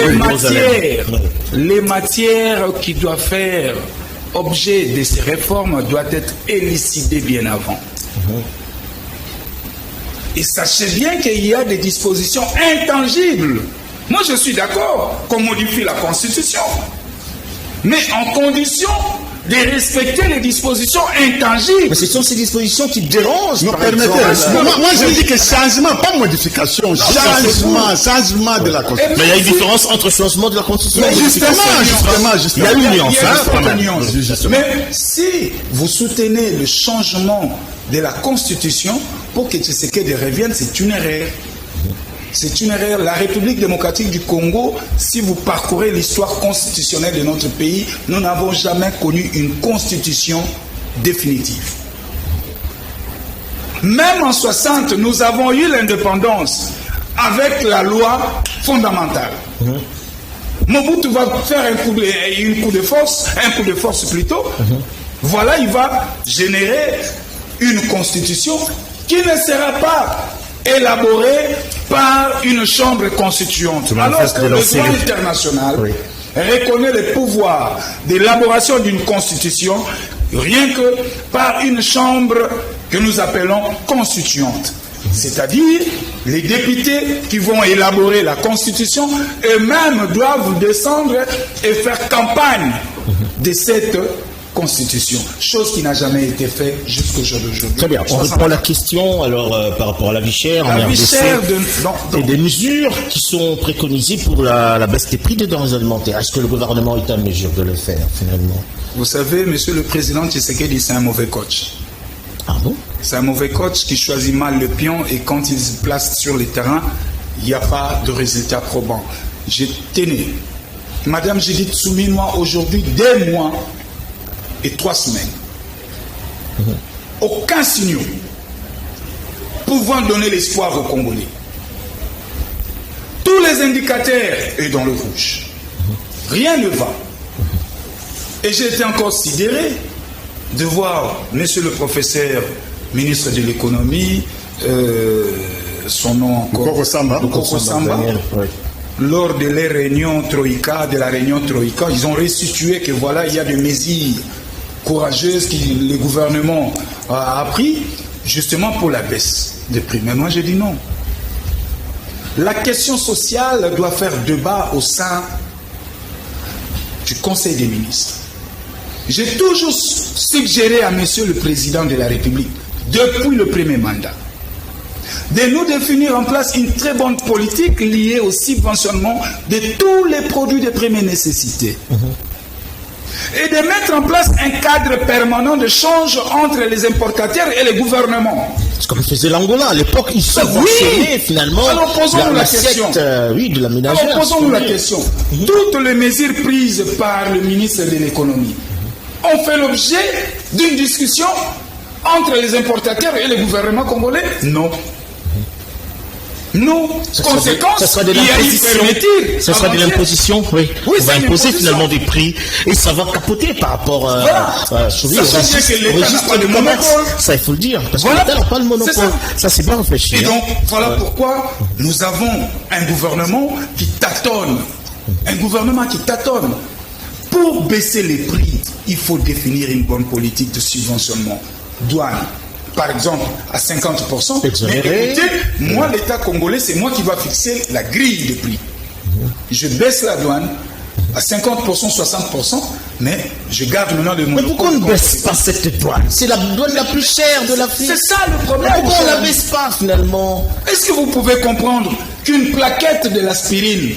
Les matières qui doivent faire objet de ces réformes doivent être élucidées bien avant. Et sachez bien qu'il y a des dispositions intangibles. Moi, je suis d'accord qu'on modifie la Constitution, mais en condition de respecter les dispositions intangibles. Mais ce sont ces dispositions qui dérangent. Moi, je dis que changement, pas modification. Changement de la Constitution. Mais il y a une différence entre changement de la Constitution et justement. Il y a une nuance. Mais si vous soutenez le changement de la Constitution pour que Tshisekedi revienne, c'est une erreur. C'est une erreur. La République démocratique du Congo, si vous parcourez l'histoire constitutionnelle de notre pays, nous n'avons jamais connu une constitution définitive. Même en 60, nous avons eu l'indépendance avec la loi fondamentale. Mobutu va faire un coup de force plutôt. Voilà, il va générer une constitution qui ne sera pas élaborée par une chambre constituante. Alors que le droit international reconnaît le pouvoir d'élaboration d'une constitution rien que par une chambre que nous appelons constituante. C'est-à-dire les députés qui vont élaborer la constitution eux-mêmes doivent descendre et faire campagne de cette constitution, chose qui n'a jamais été faite jusqu'au jour d'aujourd'hui. Très bien, on reprend la question alors par rapport à la vie chère en RDC et des mesures qui sont préconisées pour la baisse des prix des denrées alimentaires. Est-ce que le gouvernement est en mesure de le faire finalement? Vous savez, monsieur le président Tshisekedi, c'est un mauvais coach. Ah bon? C'est un mauvais coach qui choisit mal le pion et quand il se place sur le terrain, il n'y a pas de résultat probant. J'ai tenu. Madame Judith Souminois, aujourd'hui, 2 mois et 3 semaines. Aucun signe pouvant donner l'espoir aux Congolais. Tous les indicateurs sont dans le rouge. Rien ne va. Et j'ai été encore sidéré de voir monsieur le professeur, ministre de l'économie, son nom encore, Nkoko Samba, lors de la réunion Troïka, ils ont restitué que voilà, il y a des mesures courageuses que le gouvernement a pris justement pour la baisse de prix. Mais moi, je dis non. La question sociale doit faire débat au sein du Conseil des ministres. J'ai toujours suggéré à Monsieur le Président de la République, depuis le premier mandat, de nous définir en place une très bonne politique liée au subventionnement de tous les produits de première nécessité. Et de mettre en place un cadre permanent de change entre les importateurs et les gouvernements. C'est comme faisait l'Angola à l'époque, ils subventionnaient finalement. Alors posons-nous la question. De la ménagère. Alors posons-nous la question. Toutes les mesures prises par le ministre de l'économie ont fait l'objet d'une discussion entre les importateurs et les gouvernements congolais? Non. Nous, conséquence, ça sera de l'imposition, oui. On va imposer finalement des prix et ça va capoter par rapport au registre de commerce. Ça, il faut le dire, parce que l'État n'a pas le monopole. Ça, c'est bien réfléchi. Et donc, voilà pourquoi nous avons un gouvernement qui tâtonne. Un gouvernement qui tâtonne. Pour baisser les prix, il faut définir une bonne politique de subventionnement. Douane, par exemple, à 50%. Exonéré. Mais écoutez, moi, l'État congolais, c'est moi qui va fixer la grille de prix. Je baisse la douane à 50%, 60%, mais je garde maintenant le monopole. Mais pourquoi on ne baisse pas cette douane? C'est la douane la plus chère de l'Afrique. C'est ça le problème. Pourquoi on ne la baisse pas finalement? Est-ce que vous pouvez comprendre qu'une plaquette de l'aspirine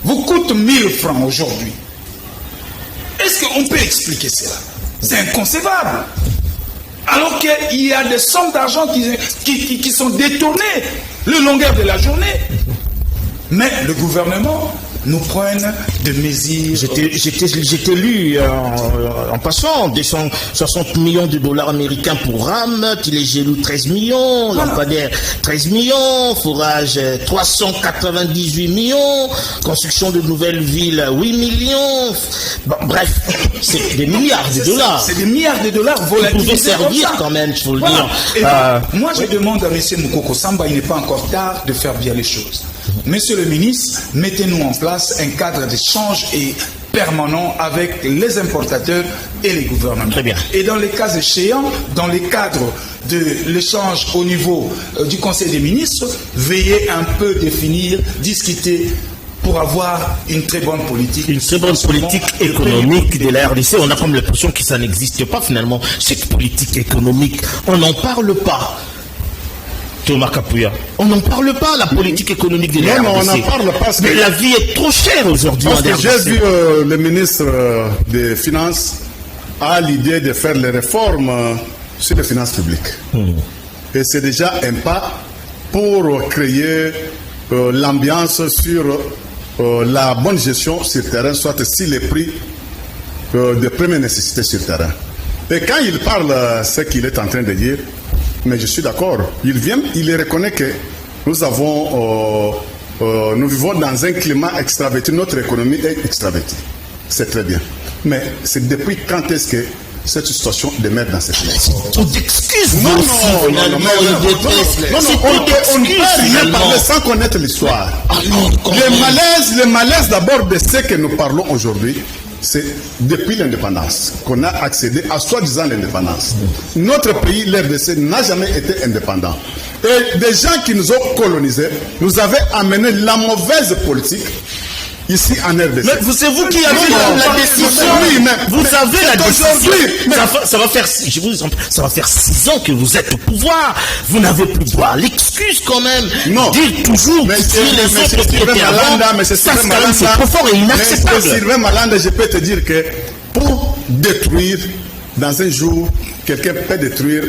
vous coûte 1000 francs aujourd'hui? Est-ce qu'on peut expliquer cela? C'est inconcevable. Alors qu'il y a des sommes d'argent qui sont détournées le longueur de la journée. Mais le gouvernement nous prend des mesures. J'étais lu en passant 260 millions de dollars américains pour RAM, Tilégelou 13 millions, Lampadaire 13 millions, Forage 398 millions, construction de nouvelles villes 8 millions. Bon, bref, c'est des milliards de dollars. C'est des milliards de dollars volatilisés. Vous pouvez servir quand même, il faut le dire. Moi, je demande à M. Moukoko Samba, il n'est pas encore tard de faire bien les choses. Monsieur le ministre, mettez-nous en place un cadre d'échange et permanent avec les importateurs et les gouvernements. Très bien. Et dans les cas échéants, dans les cadres de l'échange au niveau du Conseil des ministres, veillez un peu définir, discuter pour avoir une très bonne politique. Une très bonne politique économique de la RDC. On a comme l'impression que ça n'existe pas finalement, cette politique économique. On n'en parle pas. Thomas Kapouya, on n'en parle pas, la politique économique de la RDC. Non, on n'en parle pas. Mais la vie est trop chère aujourd'hui. Parce que j'ai vu le ministre des Finances a l'idée de faire les réformes sur les finances publiques. Et c'est déjà un pas pour créer l'ambiance sur la bonne gestion sur terrain, soit si les prix de première nécessité sur terrain. Et quand il parle ce qu'il est en train de dire, mais je suis d'accord, il reconnaît que nous vivons dans un climat extraverti, notre économie est extravertie. C'est très bien. Mais c'est depuis quand est-ce que cette situation demeure dans cette situation? On t'excuse, non, on ne peut rien parler sans connaître l'histoire. Le malaise d'abord de ce que nous parlons aujourd'hui, c'est depuis l'indépendance qu'on a accédé à soi-disant l'indépendance. Notre pays, l'RDC, n'a jamais été indépendant. Et des gens qui nous ont colonisés nous avaient amené la mauvaise politique ici en RDC. Mais c'est vous qui avez la décision. Oui, mais vous avez la décision. Ça va faire 6 ans que vous êtes au pouvoir. Vous n'avez plus droit à l'excuse quand même. Non. Dire toujours que les autres qui étaient avant, c'est trop fort et inacceptable. Mais Sylvain Malanda, je peux te dire que pour détruire, dans un jour, quelqu'un peut détruire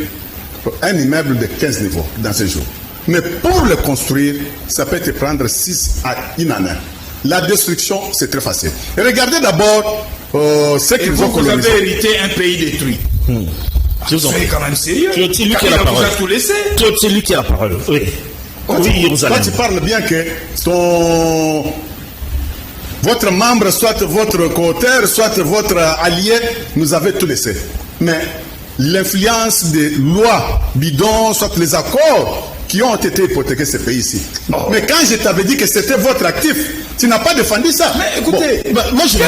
un immeuble de 15 niveaux dans un jour. Mais pour le construire, ça peut te prendre 6 à 1 année. La destruction, c'est très facile. Et regardez d'abord ce qu'ils ont colonisé. Vous avez hérité un pays détruit. C'est quand même sérieux. C'est lui qui a la parole. C'est lui qui a la parole. Oui. Toi, tu parles bien que votre membre, soit votre co-auteur, soit votre allié, nous avait tout laissé. Mais l'influence des lois bidons, soit les accords qui ont été hypothéqués ce pays ici. Mais quand je t'avais dit que c'était votre actif, tu n'as pas défendu ça. Mais écoutez, moi je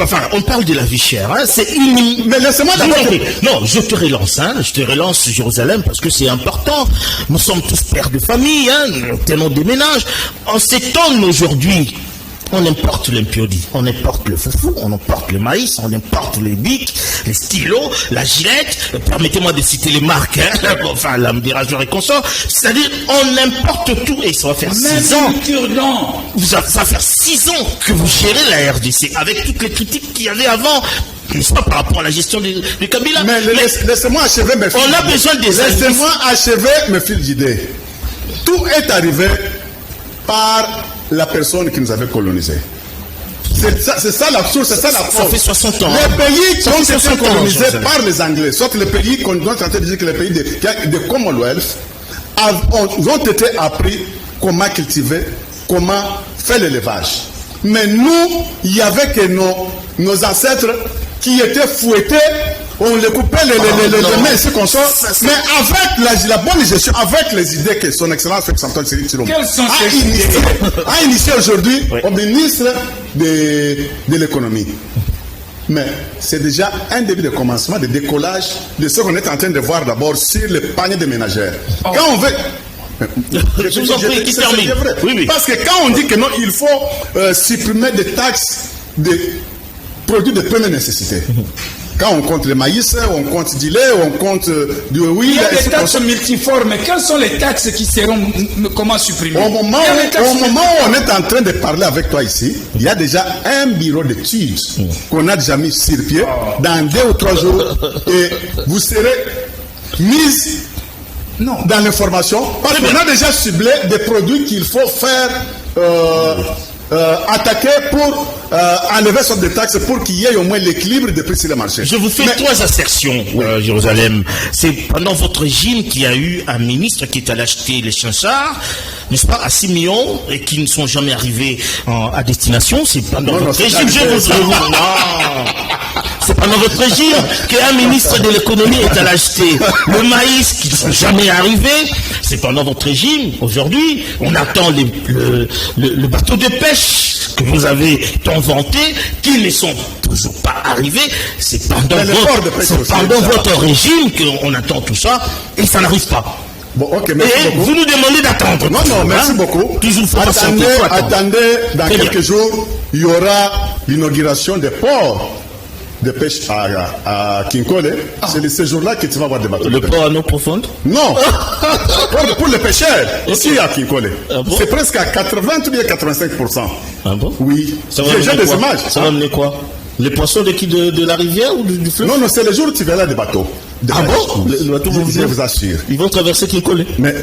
enfin, on parle de la vie chère, hein, c'est inhumain. Mais laissez-moi d'abord. Non, je te relance, Jérusalem, parce que c'est important. Nous sommes tous pères de famille, hein, nous tenons des ménages. On s'étonne aujourd'hui. On importe l'impiodi, on importe le foufou, on importe le maïs, on importe les bics, les stylos, la gilette, permettez-moi de citer les marques, hein, enfin la mirageur et consort, c'est-à-dire on importe tout et ça va faire 6 ans. Ça va faire 6 ans que vous gérez la RDC avec toutes les critiques qu'il y avait avant. N'est-ce pas par rapport à la gestion du Kabila. Mais laissez-moi achever mes fils. On a besoin des Laissez-moi achever mes fils d'idées. Tout est arrivé par la personne qui nous avait colonisés. C'est ça la source, c'est ça la force. Ça fait 60 ans. Les pays qui ont été colonisés par les Anglais, soit les pays qu'on doit tenter de dire que les pays de Commonwealth ont été appris comment cultiver, comment faire l'élevage. Mais nous, il y avait que nos ancêtres qui étaient fouettés, on les coupait les mains, ce qu'on sort. Mais avec la bonne gestion, avec les idées que son Excellence Félix Antoine Tshisekedi Tshilombo a initié aujourd'hui au ministre de l'économie. Mais c'est déjà un début de commencement, de décollage de ce qu'on est en train de voir d'abord sur le panier des ménagères. Quand on veut... Je vous en prie, qui termine. Oui. Parce que quand on dit que non, il faut supprimer des taxes de produits de première nécessité. Quand on compte le maïs, on compte du lait, on compte du huile. Il y a des taxes multiformes. Quelles sont les taxes qui seront comment supprimées? Au moment où on est en train de parler avec toi ici, il y a déjà un bureau d'études qu'on a déjà mis sur pied dans 2 ou 3 jours et vous serez mis dans l'information parce qu'on a déjà ciblé des produits qu'il faut faire attaquer pour enlever sorte de taxes pour qu'il y ait au moins l'équilibre des prix sur le marché. Je vous fais 3 assertions, Jérusalem. C'est pendant votre régime qu'il y a eu un ministre qui est allé acheter les chinchards, n'est-ce pas, à 6 millions et qui ne sont jamais arrivés à destination. C'est pendant votre régime. C'est pendant votre régime qu'un ministre de l'économie est allé acheter le maïs qui ne sont jamais arrivés. C'est pendant votre régime. Aujourd'hui, on attend le bateau de pêche que vous avez tant vanté, qui ne sont toujours pas arrivés. C'est pendant votre régime qu'on attend tout ça et ça n'arrive pas. Bon, ok, merci beaucoup. Vous nous demandez d'attendre. Non, merci beaucoup. Toujours attendez, dans quelques jours, il y aura l'inauguration des ports de pêche à Kinkole. C'est ce jour-là que tu vas avoir des bateaux. Le port à eau profonde? Non. pour les pêcheurs, ici à Kinkole. C'est presque à 80 ou bien 85%. Ah bon? Oui. J'ai des images. Ça va amener quoi? Les poissons de la rivière ou du fleuve? Non, c'est le jour où tu verras des bateaux. Ah bon? Le bateau, je vous assure. Ils vont traverser Kinkole. Mais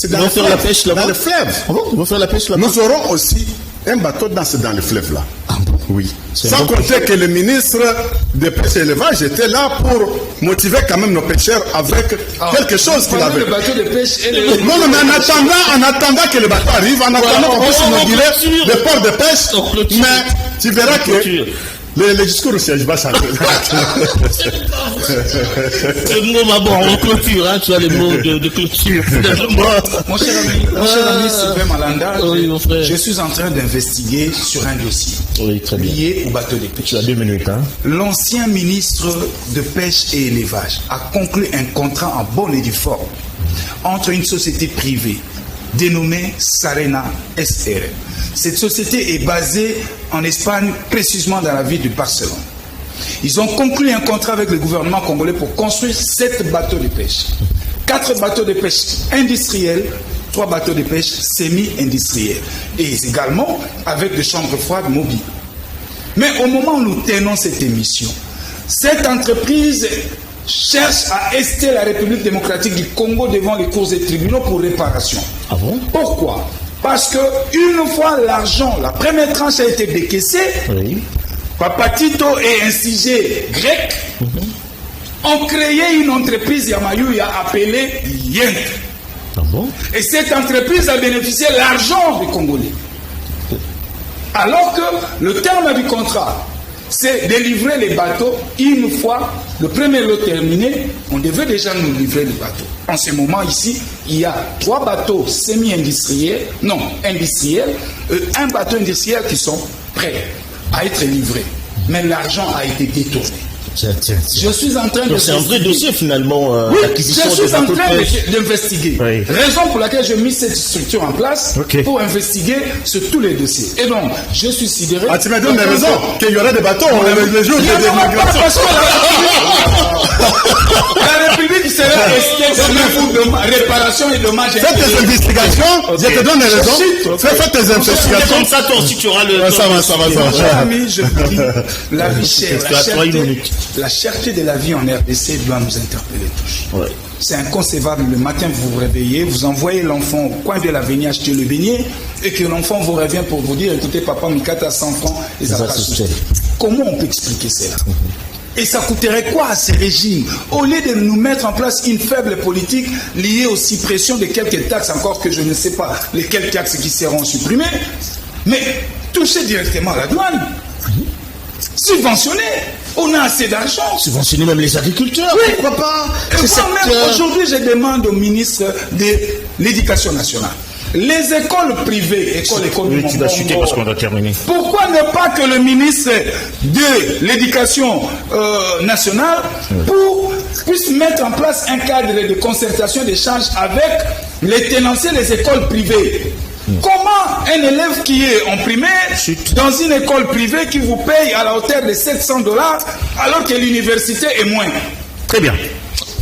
ils vont faire la pêche là-bas? Dans le fleuve. Ah bon? Ils vont faire la pêche là-bas? Nous aurons aussi un bateau dans le fleuve là. Ah bon? Oui. Sans compter que le ministre de pêche et élevage était là pour motiver quand même nos pêcheurs avec quelque chose qu'il avait. Le bateau de pêche et Non, mais en attendant que le bateau arrive, en attendant qu'on puisse inaugurer le port de pêche, mais tu verras que le discours aussi, je vais changer. Le mot m'a en clôture, hein, tu as les mots de clôture. Mon cher ami Sylvain Malanda, je suis en train d'investiguer sur un dossier lié au bateau de pêche. Tu as 2 minutes. Hein? L'ancien ministre de pêche et élevage a conclu un contrat en bonne et due forme entre une société privée dénommée Sarena SR. Cette société est basée en Espagne, précisément dans la ville de Barcelone. Ils ont conclu un contrat avec le gouvernement congolais pour construire 7 bateaux de pêche. 4 bateaux de pêche industriels, 3 bateaux de pêche semi-industriels. Et également avec des chambres froides mobiles. Mais au moment où nous tenons cette émission, cette entreprise cherche à ester la République démocratique du Congo devant les cours et tribunaux pour réparation. Ah bon? Pourquoi? Parce que une fois l'argent, la première tranche a été décaissée, Papa Tito et un sujet grec ont créé une entreprise Yamayouya appelée Yen. Ah bon? Et cette entreprise a bénéficié de l'argent des Congolais. Alors que le terme du contrat, c'est de livrer les bateaux une fois le premier lot terminé. On devait déjà nous livrer les bateaux. En ce moment ici, il y a 3 bateaux semi-industriels, non, industriels, un bateau industriel qui sont prêts à être livrés. Mais l'argent a été détourné. Tiens. Je suis en train de... C'est un vrai dossier finalement, oui, l'acquisition je suis en train de d'investiguer. Oui. Raison pour laquelle j'ai mis cette structure en place pour investiguer sur tous les dossiers. Et donc, je suis sidéré. Ah, tu me donnes raison qu'il y aurait des bateaux les jours de l'immigration. La République sera restée pour réparation et dommages. Fais tes investigations, je te donne raison. Fais tes investigations. Comme ça, toi aussi, tu auras le... Ça va. Ami, je vous dis, la vie chère, la cherté de la vie en RDC doit nous interpeller tous. Ouais. C'est inconcevable. Le matin, vous vous réveillez, vous envoyez l'enfant au coin de l'avenue acheter le beignet et que l'enfant vous revient pour vous dire, écoutez, papa, Mikata a 100 francs et ça passe. Comment on peut expliquer cela? Et ça coûterait quoi à ces régimes? Au lieu de nous mettre en place une faible politique liée aux suppressions de quelques taxes, encore que je ne sais pas lesquelles taxes qui seront supprimées, mais toucher directement la douane, subventionner. On a assez d'argent. Subventionner même les agriculteurs. Oui. Pourquoi pas? Aujourd'hui, je demande au ministre de l'Éducation nationale. Les écoles privées, écoles oui, tu vas chuter parce qu'on doit terminer. Pourquoi ne pas que le ministre de l'Éducation nationale puisse mettre en place un cadre de concertation d'échange avec les tenanciers des écoles privées? Comment un élève qui est en primaire dans une école privée qui vous paye à la hauteur de $700 alors que l'université est moins? Très bien.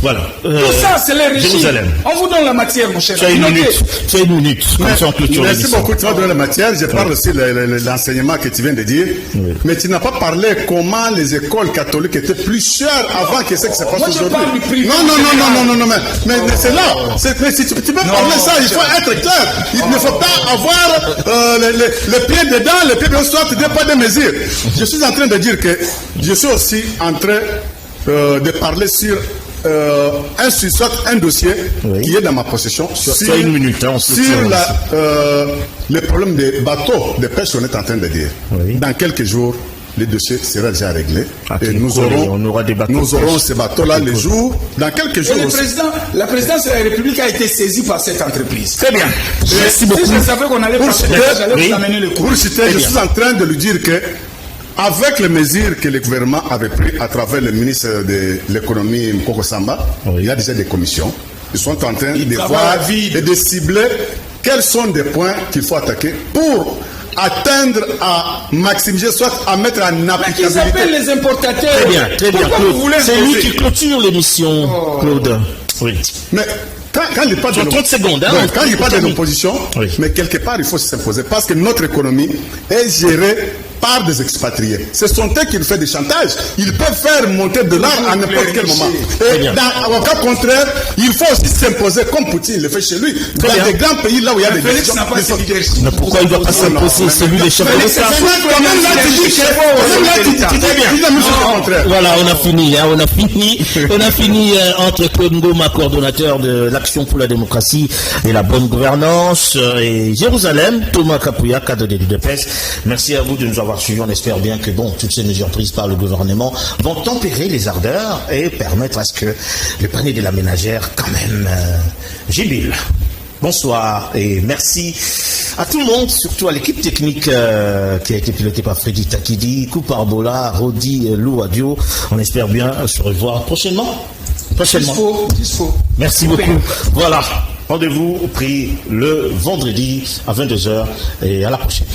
Voilà. Tout ça, c'est les régimes. On vous donne la matière, mon cher. Tu as une minute. Comme ça, on clôture merci l'émission. beaucoup. Tu vas donner la matière. Je parle aussi de l'enseignement que tu viens de dire. Oui. Mais tu n'as pas parlé comment les écoles catholiques étaient plus chères avant que ce qui se passe aujourd'hui. Non. Mais c'est là. Mais si tu peux parler ça, il faut être clair. Il ne faut pas avoir le pied dedans, le pied dedans, soit pas de mesures. Je suis en train de dire que je suis aussi en train de parler sur un dossier qui est dans ma possession sur une minute, hein, sur le problème des bateaux de pêche, on est en train de dire. Oui. Dans quelques jours, le dossier sera déjà réglé. Et nous aurons ces bateaux-là les jours, dans quelques jours. Et la présidence de la République a été saisie par cette entreprise. Très bien. Merci beaucoup. Si je savais qu'on allait passer, j'allais vous amener le coup. Pour citer, je suis en train de lui dire que avec les mesures que le gouvernement avait prises à travers le ministre de l'économie Mkoko Samba, il y a déjà des commissions. Ils sont en train de voir et de cibler quels sont des points qu'il faut attaquer pour atteindre à maximiser, soit à mettre en application. Ils appellent les importateurs. Très bien, Claude. C'est lui qui clôture l'émission, Claude. Oui. Mais quand il parle de 30 secondes, hein, quand il parle de l'opposition, mais quelque part il faut s'imposer parce que notre économie est gérée par des expatriés. Ce sont eux qui nous font des chantages. Ils peuvent faire monter de l'art à n'importe quel moment. Et au cas contraire, il faut aussi s'imposer comme Poutine le fait chez lui. Dans des grands pays là où il y a des Félix n'a pas ce leadership. Mais pourquoi il ne doit pas s'imposer? C'est lui le chef de l'État. Voilà, on a fini entre Claude Ngoma, coordonnateur de l'Action pour la démocratie et la bonne gouvernance, et Jérusalem, Thomas Kapouya, cadre de l'UDPS. Merci à vous de nous avoir suivis. On espère bien que toutes ces mesures prises par le gouvernement vont tempérer les ardeurs et permettre à ce que le panier de la ménagère quand même jubile. Bonsoir et merci à tout le monde, surtout à l'équipe technique qui a été pilotée par Freddy Takidi, Kouparbola, Rodi, Lou Adio. On espère bien se revoir prochainement. Dispo. Merci beaucoup. Voilà, rendez-vous au prix le vendredi à 22h et à la prochaine.